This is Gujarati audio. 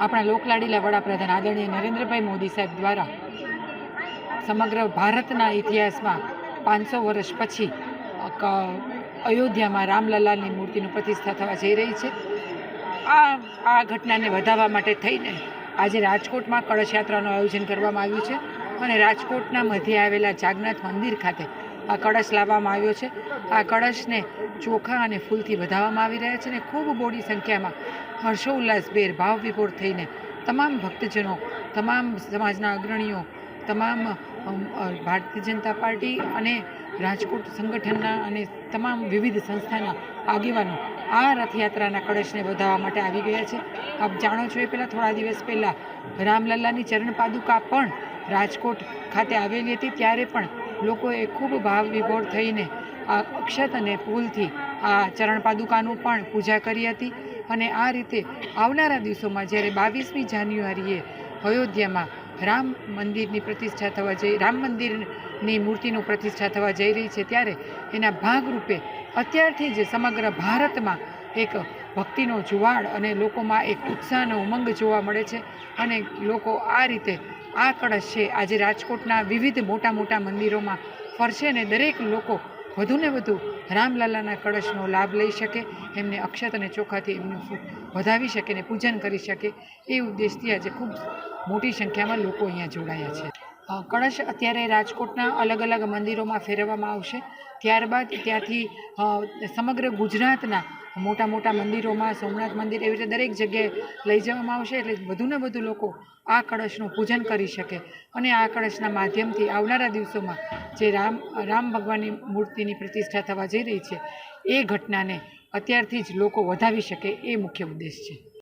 આપણા લોકલાડીલા વડાપ્રધાન આદરણીય નરેન્દ્રભાઈ મોદી સાહેબ દ્વારા સમગ્ર ભારતના ઇતિહાસમાં 500 વર્ષ પછી અયોધ્યામાં રામલલ્લાની મૂર્તિનું પ્રતિષ્ઠા થવા જઈ રહી છે. આ ઘટનાને વધારવા માટે થઈને આજે રાજકોટમાં કળશ યાત્રાનું આયોજન કરવામાં આવ્યું છે અને રાજકોટના મધ્યે આવેલા જાગનાથ મંદિર ખાતે આ કળશ લાવવામાં આવ્યો છે. આ કળશને ચોખા અને ફૂલથી વધાવવામાં આવી રહ્યા છે અને ખૂબ મોટી સંખ્યામાં હર્ષોલ્લાસભેર ભાવ વિભોર થઈને તમામ ભક્તજનો, તમામ સમાજના અગ્રણીઓ, તમામ ભારતીય જનતા પાર્ટી અને રાજકોટ સંગઠનના અને તમામ વિવિધ સંસ્થાના આગેવાનો આ રથયાત્રાના કળશને વધાવવા માટે આવી ગયા છે. આપ જાણો છો, એ પહેલાં થોડા દિવસ પહેલાં રામલલ્લાની ચરણ પાદુકા પણ રાજકોટ ખાતે આવેલી હતી, ત્યારે પણ લોકોએ ખૂબ ભાવ વિભોર થઈને આ અક્ષત અને ફૂલથી આ ચરણ પાદુકાનું પણ પૂજા કરી હતી. અને આ રીતે આવનારા દિવસોમાં જ્યારે 22મી જાન્યુઆરીએ અયોધ્યામાં રામ મંદિરની મૂર્તિનું પ્રતિષ્ઠા થવા જઈ રહી છે, ત્યારે એના ભાગરૂપે અત્યારથી જ સમગ્ર ભારતમાં એક ભક્તિનો જુવાળ અને લોકોમાં એક ઉત્સાહ અને ઉમંગ જોવા મળે છે. અને લોકો આ રીતે આ કળશ છે આજે રાજકોટના વિવિધ મોટા મોટા મંદિરોમાં ફરશે અને દરેક લોકો વધુને વધુ રામલલ્લાના કળશનો લાભ લઈ શકે, એમને અક્ષત અને ચોખાથી એમનું વધાવી શકે અને પૂજન કરી શકે, એ ઉદ્દેશથી આજે ખૂબ મોટી સંખ્યામાં લોકો અહીંયા જોડાયા છે. કળશ અત્યારે રાજકોટના અલગ અલગ મંદિરોમાં ફેરવવામાં આવશે. ત્યારબાદ ત્યાંથી સમગ્ર ગુજરાતના મોટા મોટા મંદિરોમાં, સોમનાથ મંદિર, એવી રીતે દરેક જગ્યાએ લઈ જવામાં આવશે, એટલે વધુને વધુ લોકો આ કળશનું પૂજન કરી શકે અને આ કળશના માધ્યમથી આવનારા દિવસોમાં જે રામ ભગવાનની મૂર્તિની પ્રતિષ્ઠા થવા જઈ રહી છે એ ઘટનાને અત્યારથી જ લોકો વધાવી શકે, એ મુખ્ય ઉદ્દેશ છે.